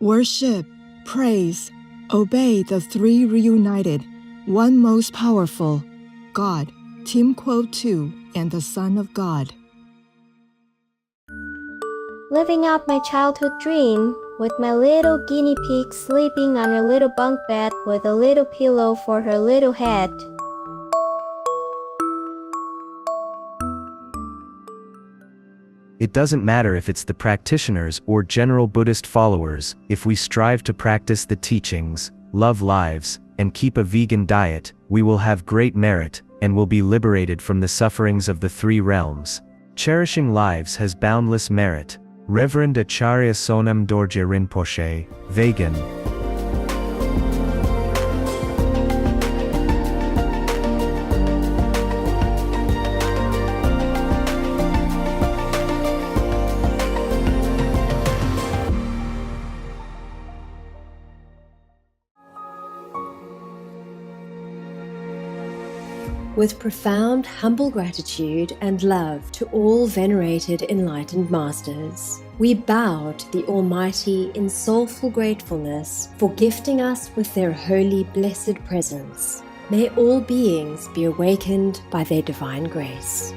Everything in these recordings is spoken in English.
Worship, praise, obey the three reunited, one most powerful, God, Tim Quo 2, and the Son of God. Living out my childhood dream with my little guinea pig sleeping on her little bunk bed with a little pillow for her little head. It doesn't matter if it's the practitioners or general Buddhist followers, if we strive to practice the teachings, love lives, and keep a vegan diet, we will have great merit, and will be liberated from the sufferings of the three realms. Cherishing lives has boundless merit. Reverend Acharya Sonam Dorje Rinpoche, vegan. With profound, humble gratitude and love to all venerated enlightened masters, we bow to the Almighty in soulful gratefulness for gifting us with their holy, blessed presence. May all beings be awakened by their divine grace.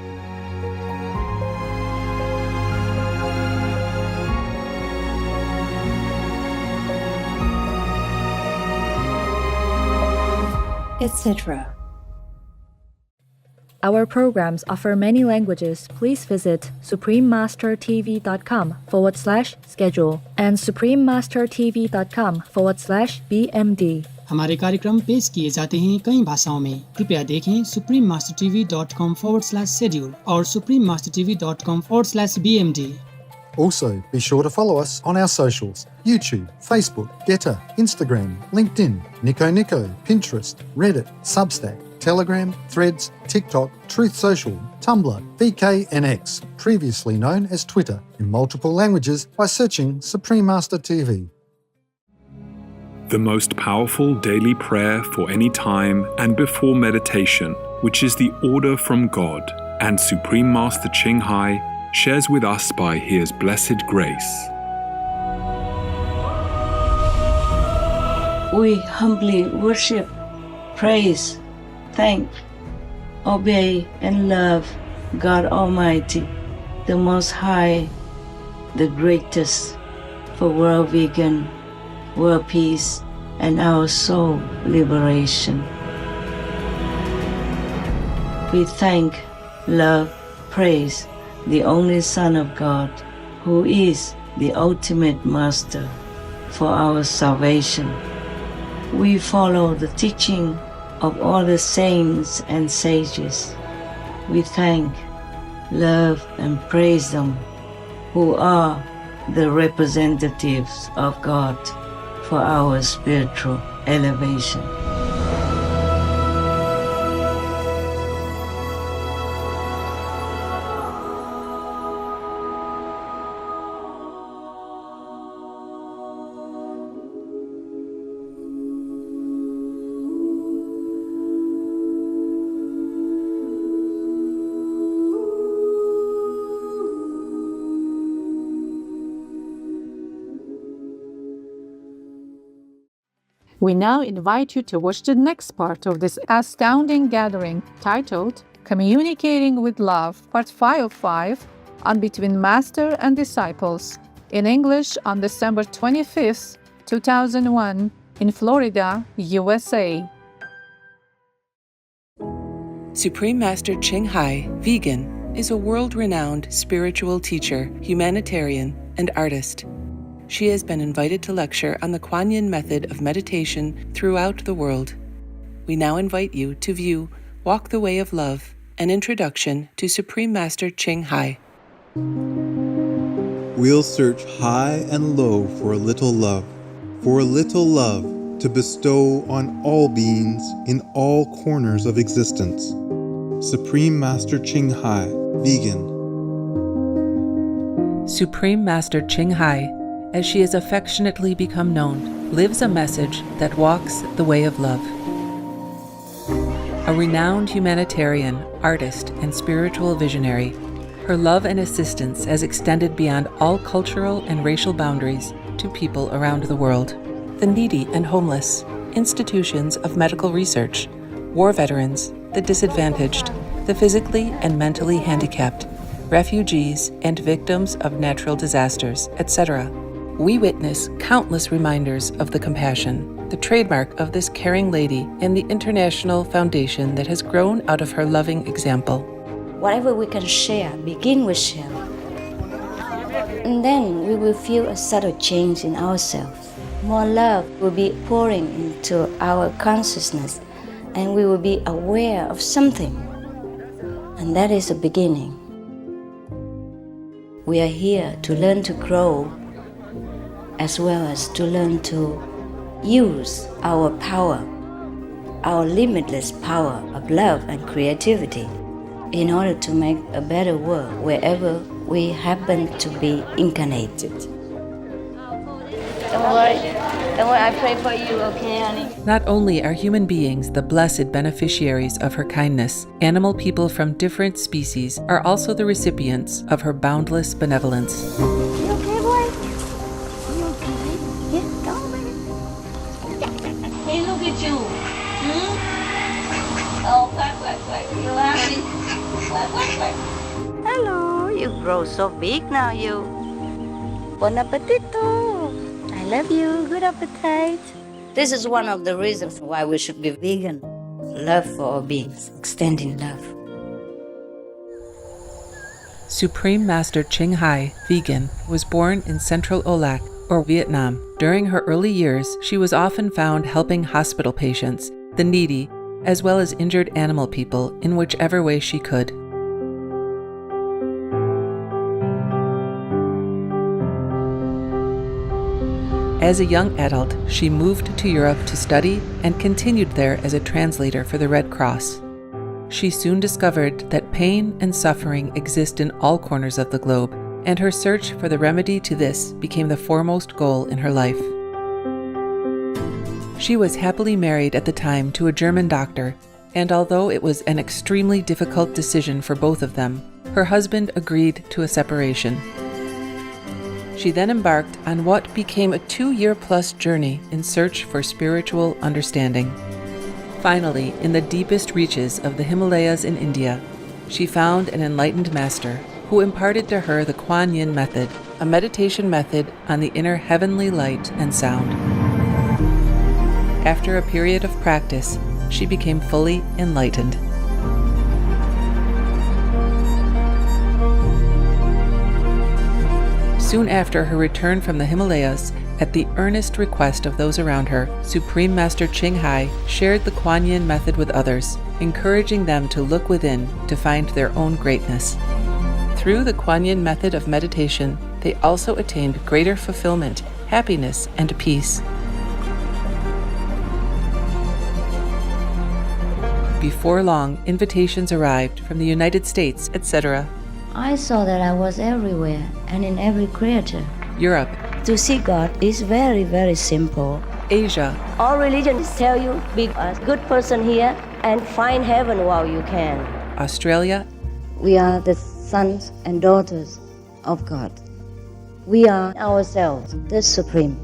Etc. Our programs offer many languages. Please visit suprememastertv.com/schedule and suprememastertv.com/BMD. हमारे कार्यक्रम पेश किए जाते हैं कई भाषाओं में। कृपया देखें suprememastertv.com/schedule और suprememastertv.com/BMD. Also, be sure to follow us on our socials: YouTube, Facebook, Getter, Instagram, LinkedIn, Nico, Pinterest, Reddit, Substack, Telegram, Threads, TikTok, Truth Social, Tumblr, VK and X, previously known as Twitter, in multiple languages by searching Supreme Master TV. The most powerful daily prayer for any time and before meditation, which is the order from God, and Supreme Master Ching Hai shares with us by His blessed grace. We humbly worship, praise, thank, obey, and love God Almighty, the Most High, the greatest, for world vegan, world peace, and our soul liberation. We thank, love, praise the only Son of God, who is the ultimate Master for our salvation. We follow the teaching of all the saints and sages. We thank, love, and praise them, who are the representatives of God for our spiritual elevation. We now invite you to watch the next part of this astounding gathering titled Communicating with Love, Part 5 of 5, on Between Master and Disciples, in English on December 25th, 2001, in Florida, USA. Supreme Master Ching Hai, vegan, is a world-renowned spiritual teacher, humanitarian, and artist. She has been invited to lecture on the Kuan Yin method of meditation throughout the world. We now invite you to view Walk the Way of Love, an introduction to Supreme Master Ching Hai. We'll search high and low for a little love to bestow on all beings in all corners of existence. Supreme Master Ching Hai, vegan. Supreme Master Ching Hai, as she has affectionately become known, lives a message that walks the way of love. A renowned humanitarian, artist, and spiritual visionary, her love and assistance has extended beyond all cultural and racial boundaries to people around the world. The needy and homeless, institutions of medical research, war veterans, the disadvantaged, the physically and mentally handicapped, refugees and victims of natural disasters, etc. We witness countless reminders of the compassion, the trademark of this caring lady and the international foundation that has grown out of her loving example. Whatever we can share, begin with share. And then we will feel a subtle change in ourselves. More love will be pouring into our consciousness, and we will be aware of something. And that is a beginning. We are here to learn to grow, as well as to learn to use our power, our limitless power of love and creativity, in order to make a better world wherever we happen to be incarnated. Don't worry, I pray for you, okay, honey? Not only are human beings the blessed beneficiaries of her kindness, animal people from different species are also the recipients of her boundless benevolence. You okay, boy? You okay? Yeah, go, baby. Hey, look at you. Oh, quack. You happy? Quack. Hello, you grow so big now, you. Bon appetito. I love you. Good appetite. This is one of the reasons why we should be vegan. Love for all beings, extending love. Supreme Master Ching Hai, vegan, was born in Central Olac, or Vietnam. During her early years, she was often found helping hospital patients, the needy, as well as injured animal people in whichever way she could. As a young adult, she moved to Europe to study and continued there as a translator for the Red Cross. She soon discovered that pain and suffering exist in all corners of the globe, and her search for the remedy to this became the foremost goal in her life. She was happily married at the time to a German doctor, and although it was an extremely difficult decision for both of them, her husband agreed to a separation. She then embarked on what became a 2-year-plus journey in search for spiritual understanding. Finally, in the deepest reaches of the Himalayas in India, she found an enlightened master who imparted to her the Kuan Yin method, a meditation method on the inner heavenly light and sound. After a period of practice, she became fully enlightened. Soon after her return from the Himalayas, at the earnest request of those around her, Supreme Master Ching Hai shared the Kuan Yin method with others, encouraging them to look within to find their own greatness. Through the Kuan Yin method of meditation, they also attained greater fulfillment, happiness, and peace. Before long, invitations arrived from the United States, etc. I saw that I was everywhere and in every creature. Europe. To see God is very, very simple. Asia. All religions tell you be a good person here and find heaven while you can. Australia. We are the sons and daughters of God. We are ourselves, the Supreme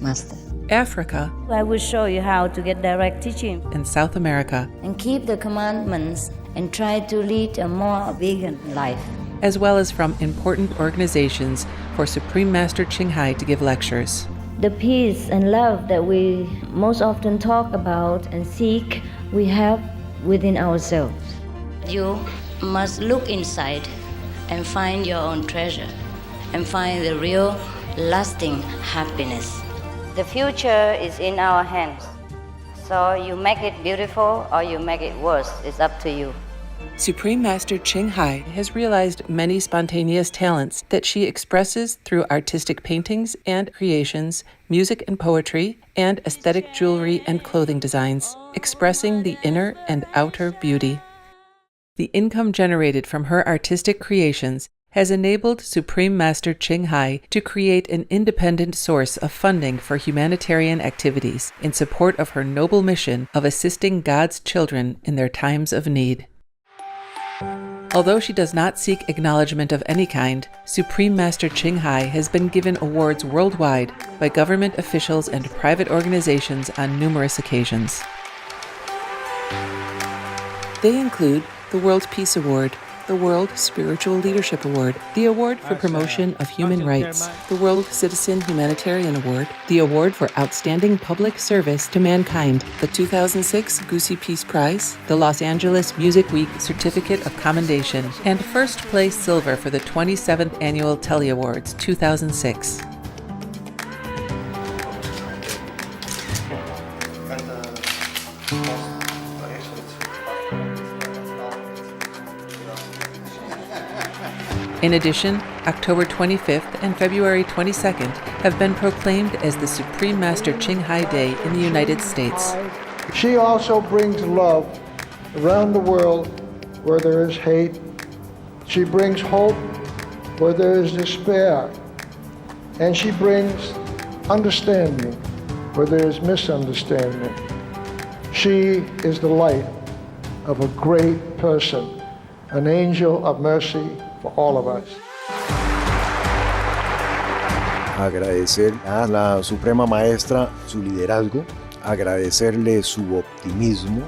Master. Africa. I will show you how to get direct teaching. And South America. And keep the commandments and try to lead a more vegan life. As well as from important organizations for Supreme Master Ching Hai to give lectures. The peace and love that we most often talk about and seek, we have within ourselves. You must look inside and find your own treasure and find the real, lasting happiness. The future is in our hands. So you make it beautiful or you make it worse. It's up to you. Supreme Master Ching Hai has realized many spontaneous talents that she expresses through artistic paintings and creations, music and poetry, and aesthetic jewelry and clothing designs, expressing the inner and outer beauty. The income generated from her artistic creations has enabled Supreme Master Ching Hai to create an independent source of funding for humanitarian activities in support of her noble mission of assisting God's children in their times of need. Although she does not seek acknowledgement of any kind, Supreme Master Ching Hai has been given awards worldwide by government officials and private organizations on numerous occasions. They include the World Peace Award, the World Spiritual Leadership Award, the Award for Promotion of Human Rights, the World Citizen Humanitarian Award, the Award for Outstanding Public Service to Mankind, the 2006 Goosey Peace Prize, the Los Angeles Music Week Certificate of Commendation, and first place silver for the 27th Annual Telly Awards 2006. In addition, October 25th and February 22nd have been proclaimed as the Supreme Master Ching Hai Day in the United States. She also brings love around the world where there is hate. She brings hope where there is despair. And she brings understanding where there is misunderstanding. She is the light of a great person, an angel of mercy for all of us. Agradecer a la Suprema Maestra su liderazgo, agradecerle su optimismo,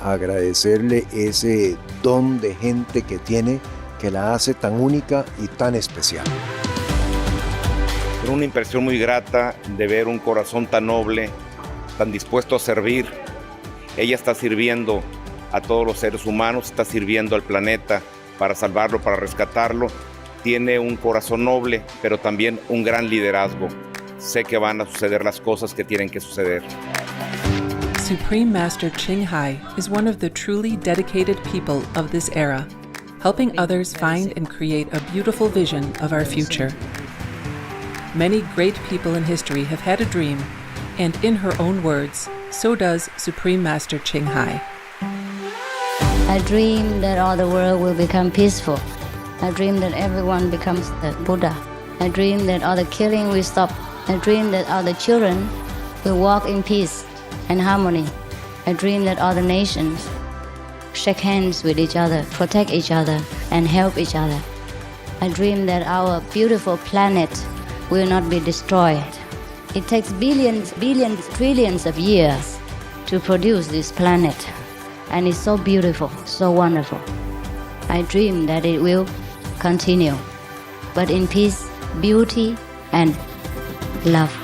agradecerle ese don de gente que tiene que la hace tan única y tan especial. Una impresión muy grata de ver un corazón tan noble, tan dispuesto a servir. Ella está sirviendo a todos los seres humanos, está sirviendo al planeta para salvarlo, para rescatarlo. Tiene un corazón noble, pero también un gran liderazgo. Sé que van a suceder las cosas que tienen que suceder. Supreme Master Ching Hai is one of the truly dedicated people of this era, helping others find and create a beautiful vision of our future. Many great people in history have had a dream, and in her own words, so does Supreme Master Ching Hai. I dream that all the world will become peaceful. I dream that everyone becomes the Buddha. I dream that all the killing will stop. I dream that all the children will walk in peace and harmony. I dream that all the nations shake hands with each other, protect each other, and help each other. I dream that our beautiful planet will not be destroyed. It takes billions, trillions of years to produce this planet. And it's so beautiful, so wonderful. I dream that it will continue, but in peace, beauty, and love.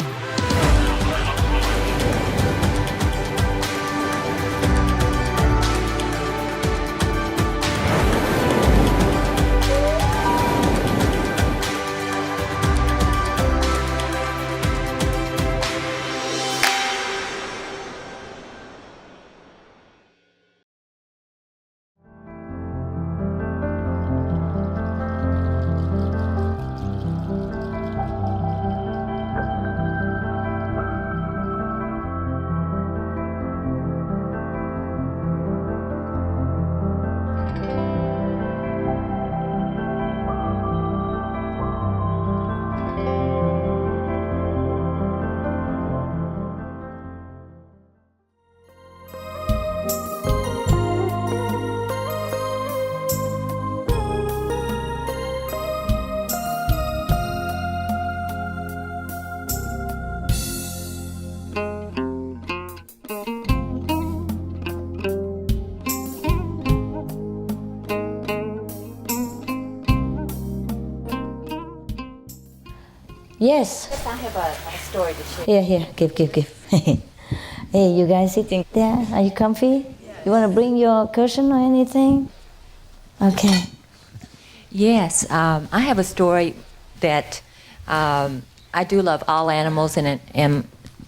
Yes. Yes, I have a story to share. Here, give. Hey, you guys sitting there? Are you comfy? You want to bring your cushion or anything? Okay. Yes, I have a story that I do love all animals and am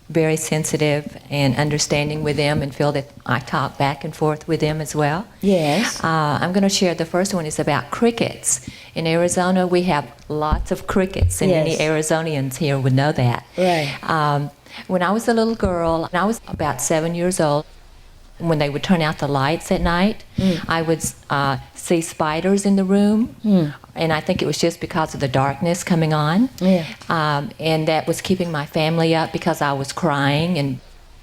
very sensitive and understanding with them and feel that I talk back and forth with them as well. Yes. I'm going to share the first one is about crickets. In Arizona, we have lots of crickets, and Yes. many Arizonians here would know that. Right. When I was a little girl, I was about 7 years old, when they would turn out the lights at night, I would see spiders in the room, and I think it was just because of the darkness coming on. Yeah. And that was keeping my family up because I was crying, and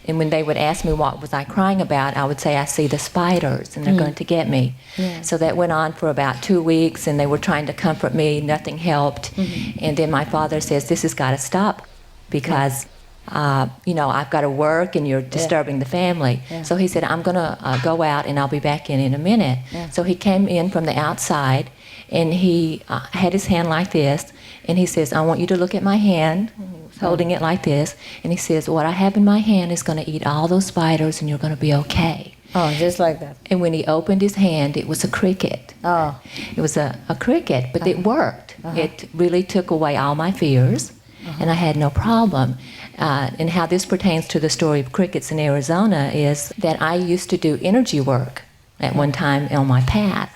And when they would ask me what was I crying about, I would say, I see the spiders and they're going to get me. Yeah. So that went on for about 2 weeks, and they were trying to comfort me. Nothing helped. And then my father says, this has got to stop because, I've got to work and you're disturbing the family. Yeah. So he said, I'm going to go out and I'll be back in a minute. Yeah. So he came in from the outside, and he had his hand like this, and he says, I want you to look at my hand. And he was holding it like this, and he says, what I have in my hand is going to eat all those spiders, and you're going to be okay. Oh, just like that. And when he opened his hand, it was a cricket. Oh. It was a cricket, but it worked. It really took away all my fears, and I had no problem. And how this pertains to the story of crickets in Arizona is that I used to do energy work at one time on my path.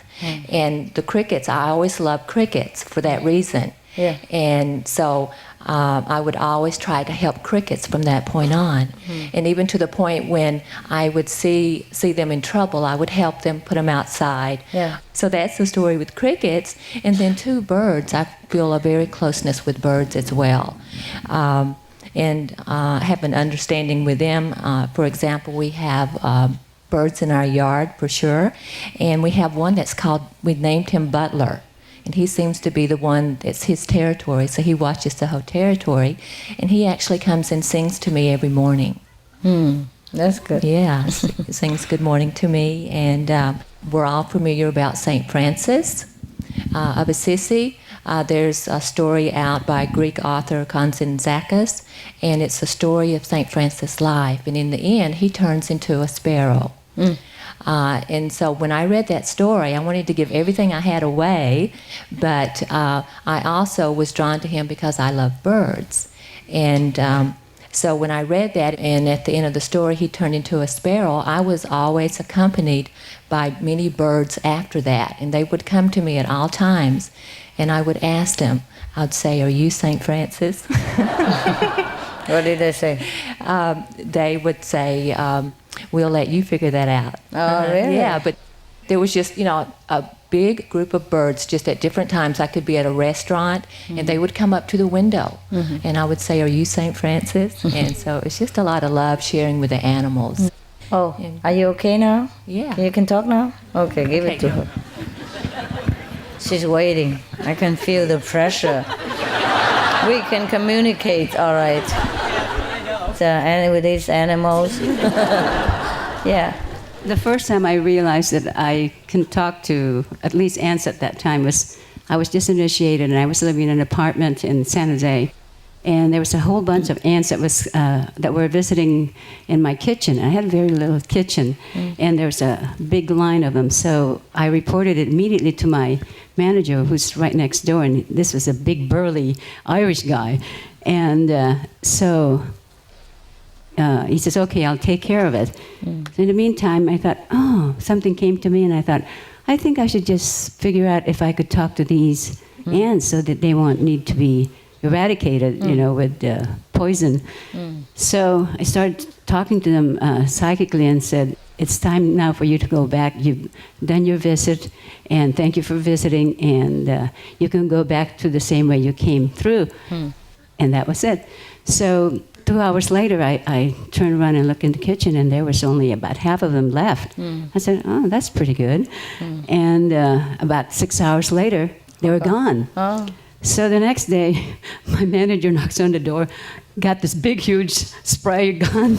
And the crickets, I always loved crickets for that reason. Yeah. And so I would always try to help crickets from that point on. And even to the point when I would see them in trouble, I would help them, put them outside. Yeah. So that's the story with crickets. And then too, birds. I feel a very closeness with birds as well. And have an understanding with them. For example, we have birds in our yard for sure. And we have one we named him Butler. And he seems to be the one that's his territory, so he watches the whole territory. And he actually comes and sings to me every morning. That's good. Yeah, he sings good morning to me. And we're all familiar about St. Francis of Assisi. There's a story out by Greek author Konstantzakis, and it's a story of St. Francis' life. And in the end, he turns into a sparrow. And so when I read that story, I wanted to give everything I had away, but I also was drawn to him because I love birds. And so when I read that, and at the end of the story he turned into a sparrow, I was always accompanied by many birds after that. And they would come to me at all times, and I would ask them, I'd say, are you St. Francis? What did they say? They would say, we'll let you figure that out. Oh, really? Yeah, but there was just, a big group of birds just at different times. I could be at a restaurant, and they would come up to the window, and I would say, are you St. Francis? And so it's just a lot of love sharing with the animals. Oh, are you okay now? Yeah. You can talk now? Okay, give it to her. She's waiting. I can feel the pressure. We can communicate, all right. And with these animals. Yeah. The first time I realized that I can talk to at least ants at that time was I was just initiated, and I was living in an apartment in San Jose. And there was a whole bunch of ants that were visiting in my kitchen. I had a very little kitchen, and there was a big line of them. So I reported it immediately to my manager, who's right next door, and this was a big, burly Irish guy. And so he says, okay, I'll take care of it. So in the meantime, I thought, something came to me, and I thought, I think I should just figure out if I could talk to these ants so that they won't need to be eradicated, with poison. So I started talking to them psychically and said, it's time now for you to go back. You've done your visit, and thank you for visiting, and you can go back to the same way you came through. And that was it. So 2 hours later, I turned around and looked in the kitchen, and there was only about half of them left. I said, oh, that's pretty good. And about 6 hours later, they were gone. So the next day, my manager knocks on the door, got this big, huge spray gun,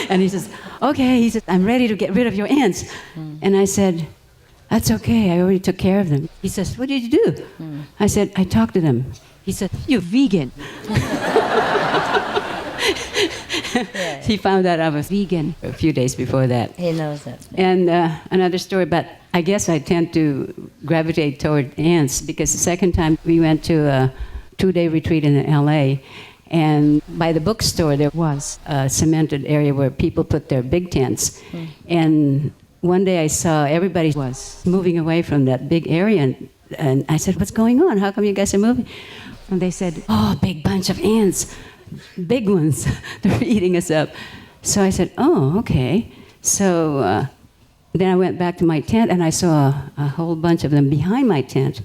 and he says, okay, he says, I'm ready to get rid of your ants. And I said, that's okay, I already took care of them. He says, what did you do? I said, I talked to them. He said, you're vegan. He found out I was vegan a few days before that. He knows that. And another story, but I guess I tend to gravitate toward ants because the second time we went to a 2-day retreat in LA, and by the bookstore there was a cemented area where people put their big tents. And one day I saw everybody was moving away from that big area, and I said, what's going on? How come you guys are moving? And they said, oh, big bunch of ants. Big ones. They're eating us up. So I said, oh, okay. So then I went back to my tent, and I saw a whole bunch of them behind my tent.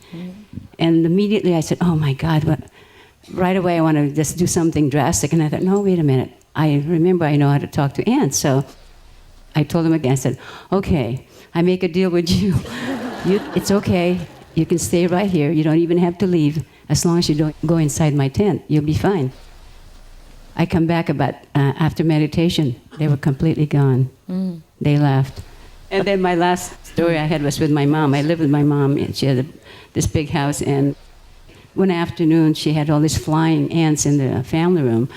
And immediately I said, oh, my God. Right away I want to just do something drastic. And I thought, no, wait a minute. I remember I know how to talk to ants. So I told him again, I said, okay, I make a deal with you. It's okay. You can stay right here. You don't even have to leave. As long as you don't go inside my tent, you'll be fine. I come back about after meditation. They were completely gone. They left. And then my last story I had was with my mom. I lived with my mom, and she had this big house. And one afternoon, she had all these flying ants in the family room.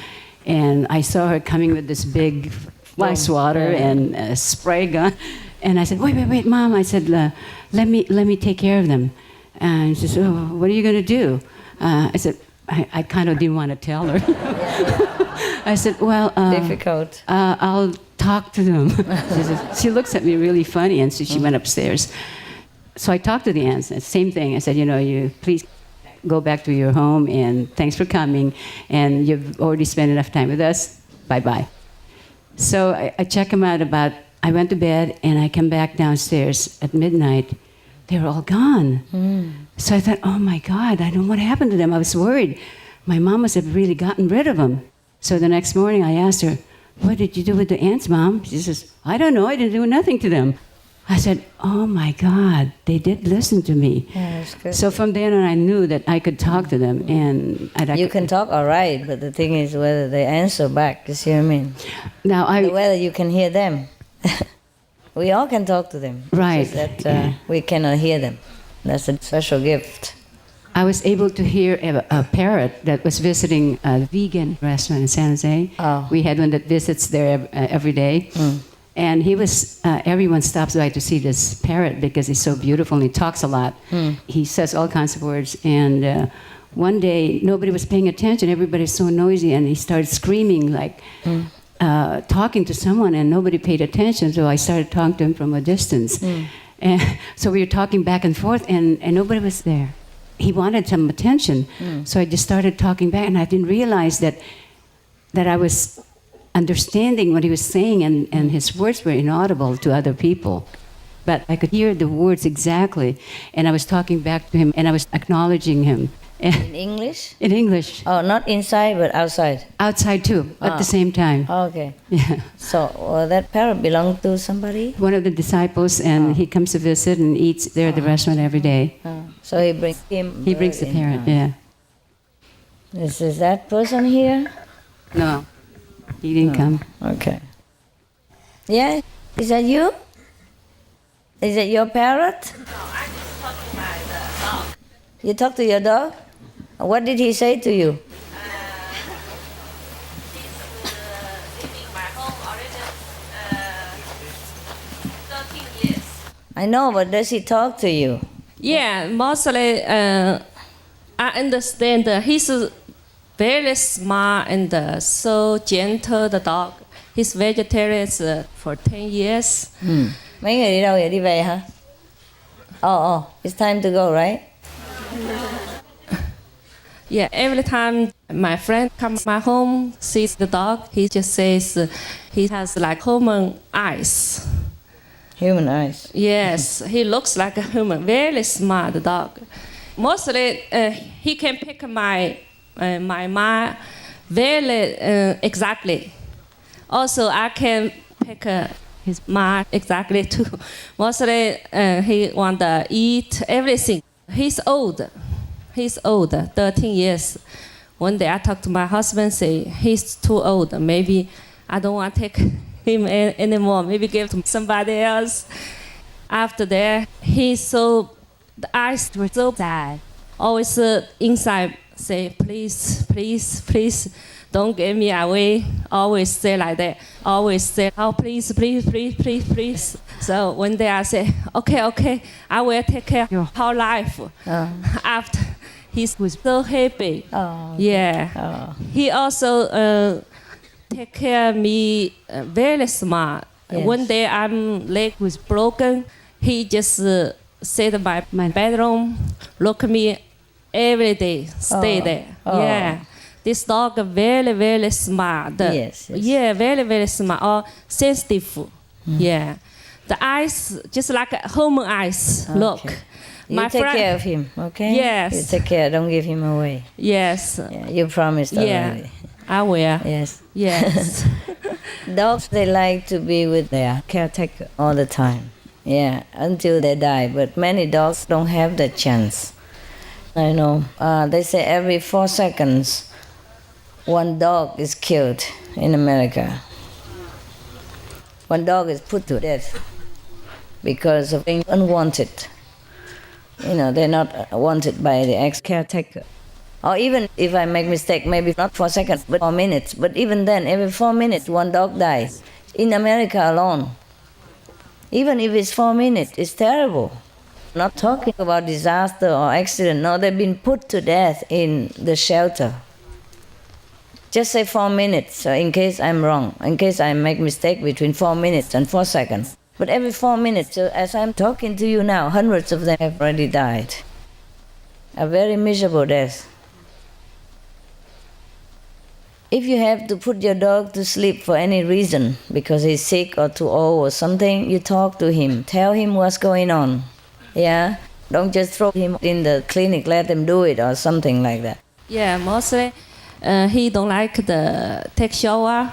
And I saw her coming with this big fly swatter and a spray gun. And I said, wait, Mom. I said, let me take care of them. And she said, oh, what are you going to do? I said, I kind of didn't want to tell her. I said, well, difficult. I'll talk to them. She looks at me really funny, and so she went upstairs. So I talked to the ants. Same thing. I said, you please go back to your home, and thanks for coming. And you've already spent enough time with us. Bye-bye. So I check them out I went to bed, and I come back downstairs at midnight. They were all gone. So I thought, oh my God, I don't know what happened to them. I was worried. My mom must have really gotten rid of them. So the next morning I asked her, what did you do with the ants, Mom? She says, I don't know, I didn't do nothing to them. I said, oh my God, they did listen to me. Yeah, that's good. So from then on I knew that I could talk to them. And you can talk all right, but the thing is whether they answer back, you see what I mean? Now whether you can hear them. We all can talk to them. Right. It's just that we cannot hear them. That's a special gift. I was able to hear a parrot that was visiting a vegan restaurant in San Jose. Oh. We had one that visits there every day. And he was, everyone stops by to see this parrot because he's so beautiful and he talks a lot. He says all kinds of words. And one day, nobody was paying attention. Everybody's so noisy. And he started screaming like, talking to someone, and nobody paid attention. So I started talking to him from a distance. And so we were talking back and forth, and nobody was there. He wanted some attention. So I just started talking back, and I didn't realize that I was understanding what he was saying, and his words were inaudible to other people. But I could hear the words exactly, and I was talking back to him, and I was acknowledging him. In English? In English. Oh, not inside, but outside? Outside too, at the same time. Okay. Yeah. So that parrot belonged to somebody? One of the disciples, and he comes to visit and eats there at the restaurant every day. So he brings him? He brings the parrot, yeah. Is that person here? No, he didn't come. Okay. Yeah? Is that you? Is it your parrot? No, I just talked to my dog. You talk to your dog? What did he say to you? He's living in my home already 13 years. I know, but does he talk to you? Yeah, mostly I understand he's very smart and so gentle, the dog. He's vegetarian for 10 years. Mấy người đi đâu vậy? Đi về hả? Oh, it's time to go, right? Yeah, every time my friend comes to my home, sees the dog, he just says he has like human eyes. Human eyes? Yes, he looks like a human, very smart dog. Mostly, he can pick my mind very exactly. Also, I can pick his mind exactly too. Mostly, he want to eat everything. He's old. 13 years. One day I talked to my husband, say he's too old. Maybe I don't want to take him anymore. Maybe give to somebody else. After that, the eyes were so sad. Always inside say, please, please, please, don't get me away. Always say like that. Always say, oh, please, please, please, please, please. So one day I said, okay, I will take care of your whole life. After he was so happy. Yeah. He also take care of me very smart. Yes. One day leg was broken. He just sit in my bedroom, look at me every day, stay there. Yeah. This dog very, very smart. Yes. Yeah, very, very smart. Sensitive. Yeah. The eyes, just like human eyes. Okay. Look. You take care of him, okay? Yes. You take care, don't give him away. Yes. Yeah, you promised already. I will. Yes. Yes. Dogs, they like to be with their caretaker all the time. Yeah, until they die. But many dogs don't have that chance. I know. They say every 4 seconds, one dog is killed in America. One dog is put to death because of being unwanted. You know, they're not wanted by the ex-caretaker. Or even if I make mistake, maybe not 4 seconds, but 4 minutes. But even then, every 4 minutes, one dog dies. In America alone. Even if it's 4 minutes, it's terrible. Not talking about disaster or accident. No, they've been put to death in the shelter. Just say 4 minutes, so in case I'm wrong, in case I make mistake between 4 minutes and 4 seconds. But every 4 minutes, so as I'm talking to you now, hundreds of them have already died. A very miserable death. If you have to put your dog to sleep for any reason, because he's sick or too old or something, you talk to him, tell him what's going on. Yeah? Don't just throw him in the clinic, let him do it or something like that. Yeah, mostly he don't like the take shower.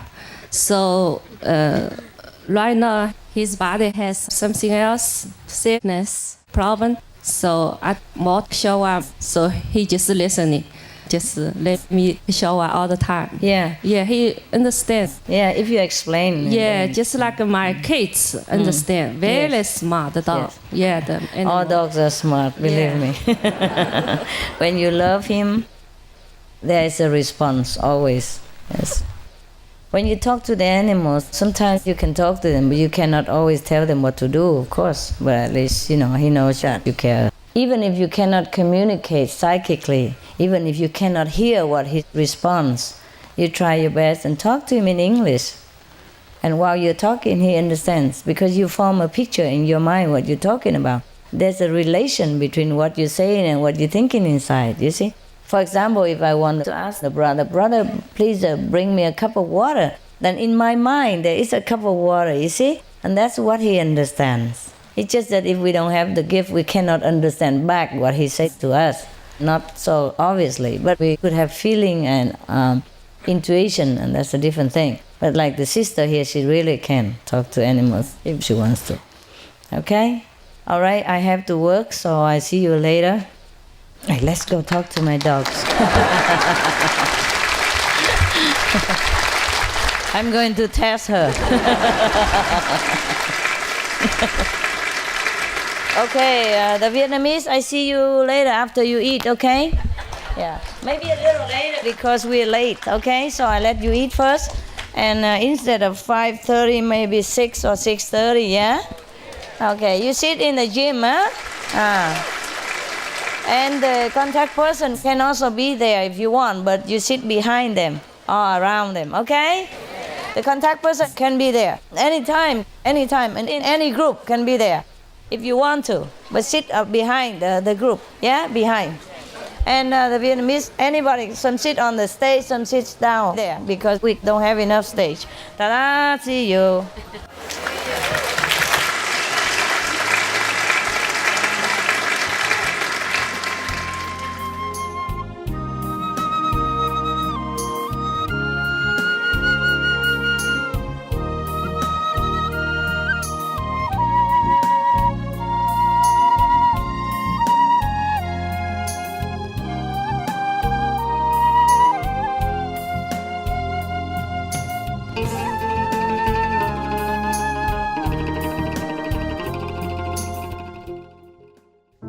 So right now his body has something else, sickness, problem. So I won't shower, so he just listening. Just let me shower all the time. Yeah. Yeah, he understands. Yeah, if you explain. Yeah, just like my kids understand. Very smart dog. Yes. Yeah. All dogs are smart, believe me. When you love him, there is a response, always. Yes. When you talk to the animals, sometimes you can talk to them, but you cannot always tell them what to do, of course. But at least, you know, he knows that you care. Even if you cannot communicate psychically, even if you cannot hear what he responds, you try your best and talk to him in English. And while you're talking, he understands, because you form a picture in your mind what you're talking about. There's a relation between what you're saying and what you're thinking inside, you see? For example, if I want to ask the brother, please bring me a cup of water, then in my mind there is a cup of water, you see? And that's what he understands. It's just that if we don't have the gift, we cannot understand back what he says to us. Not so obviously, but we could have feeling and intuition, and that's a different thing. But like the sister here, she really can talk to animals if she wants to. Okay? All right, I have to work, so I see you later. Hey, let's go talk to my dogs. I'm going to test her. Okay, the Vietnamese, I see you later after you eat, okay? Yeah, maybe a little later because we're late, okay? So I let you eat first. And instead of 5:30, maybe 6 or 6:30, yeah? Okay, you sit in the gym, huh? And the contact person can also be there if you want, but you sit behind them or around them, okay? The contact person can be there anytime, and in any group can be there if you want to, but sit up behind the group, yeah, behind. And the Vietnamese, anybody, some sit on the stage, some sits down there because we don't have enough stage. Ta-da, see you.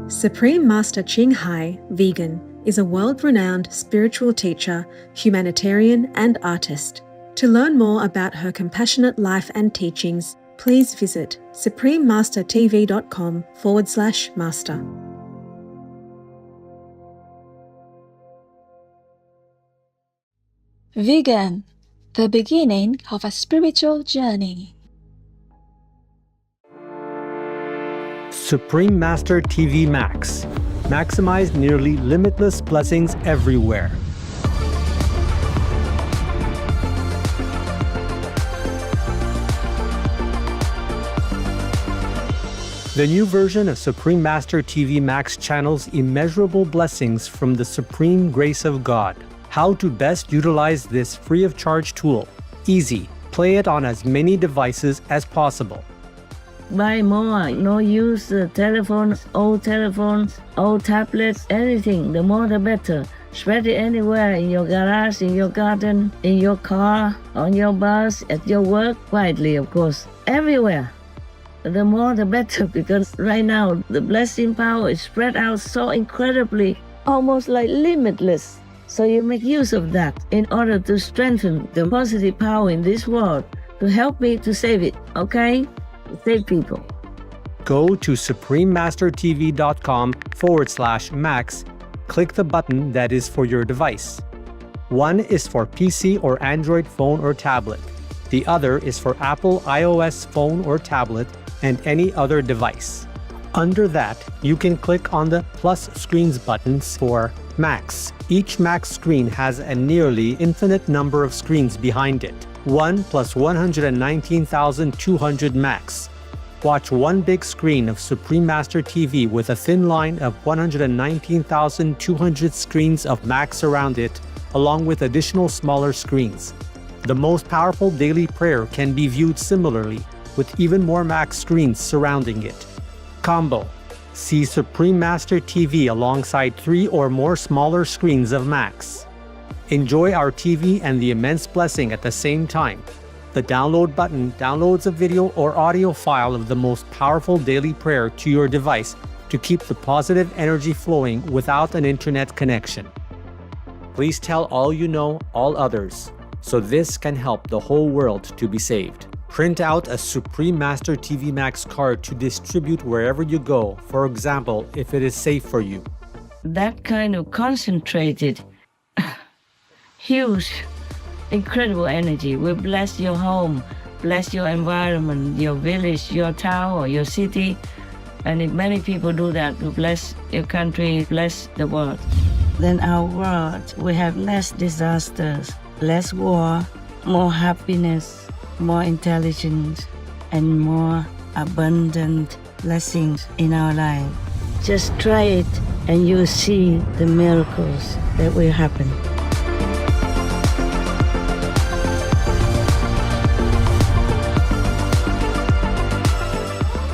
Supreme Master Ching Hai, vegan, is a world-renowned spiritual teacher, humanitarian, and artist. To learn more about her compassionate life and teachings, please visit suprememastertv.com/master. Vegan, the beginning of a spiritual journey. Supreme Master TV Max. Maximize nearly limitless blessings everywhere. The new version of Supreme Master TV Max channels immeasurable blessings from the supreme grace of God. How to best utilize this free of charge tool. Easy. Play it on as many devices as possible. Buy more, no use telephones, old tablets, anything. The more the better. Spread it anywhere, in your garage, in your garden, in your car, on your bus, at your work, quietly of course, everywhere. The more the better, because right now the blessing power is spread out so incredibly, almost like limitless. So you make use of that in order to strengthen the positive power in this world, to help me to save it, okay? Save people. Go to suprememastertv.com/max. Click the button that is for your device. One is for PC or Android phone or tablet. The other is for Apple iOS phone or tablet and any other device. Under that, you can click on the plus screens buttons for Macs. Each Mac screen has a nearly infinite number of screens behind it. 1 plus 119,200 Macs. Watch one big screen of Supreme Master TV with a thin line of 119,200 screens of Macs around it, along with additional smaller screens. The most powerful daily prayer can be viewed similarly, with even more Mac screens surrounding it. Combo. See Supreme Master TV alongside 3 or more smaller screens of Macs. Enjoy our TV and the immense blessing at the same time. The download button downloads a video or audio file of the most powerful daily prayer to your device to keep the positive energy flowing without an internet connection. Please tell all you know, all others, so this can help the whole world to be saved. Print out a Supreme Master TV Max card to distribute wherever you go, for example, if it is safe for you. That kind of concentrated, huge, incredible energy will bless your home, bless your environment, your village, your town, or your city. And if many people do that, will bless your country, bless the world. Then our world will have less disasters, less war, more happiness, more intelligence, and more abundant blessings in our life. Just try it and you'll see the miracles that will happen.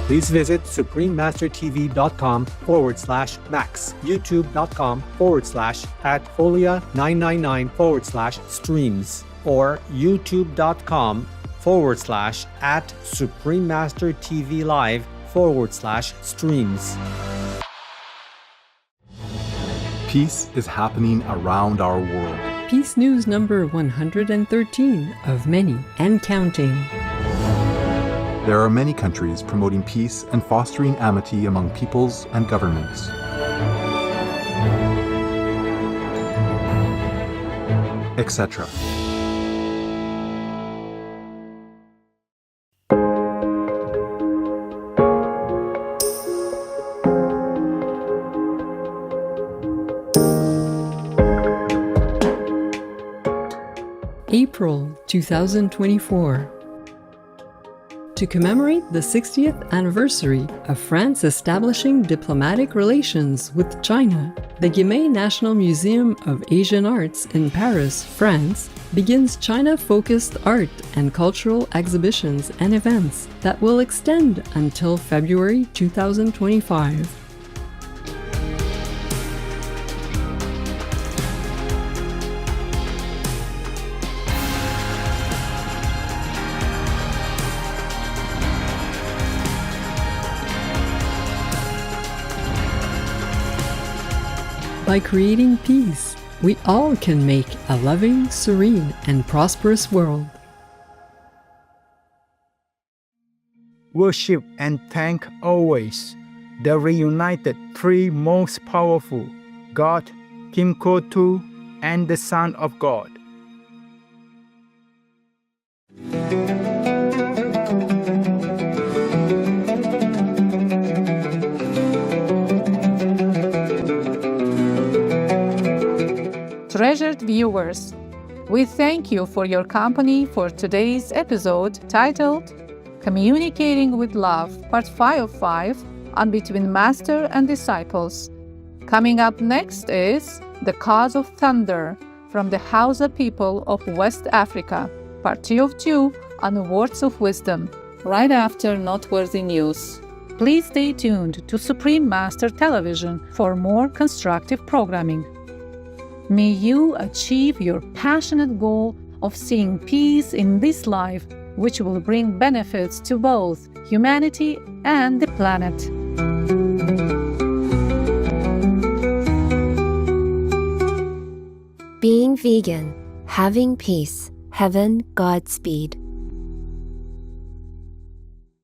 Please visit suprememastertv.com/max, youtube.com/@folia999/streams, or youtube.com/suprememastertvlive/streams. Peace is happening around our world. Peace News number 113 of many and counting. There are many countries promoting peace and fostering amity among peoples and governments. Etc. April 2024. To commemorate the 60th anniversary of France establishing diplomatic relations with China, the Guimet National Museum of Asian Arts in Paris, France, begins China-focused art and cultural exhibitions and events that will extend until February 2025. By creating peace, we all can make a loving, serene, and prosperous world. Worship and thank always the reunited three most powerful, God, Kim Ko-tu, and the Son of God. Treasured viewers, we thank you for your company for today's episode titled Communicating with Love, Part 5 of 5 on Between Master and Disciples. Coming up next is The Cause of Thunder, from the Hausa people of West Africa, part 2 of 2 on words of wisdom, right after noteworthy news. Please stay tuned to Supreme Master Television for more constructive programming. May you achieve your passionate goal of seeing peace in this life, which will bring benefits to both humanity and the planet. Being vegan, having peace, heaven, Godspeed.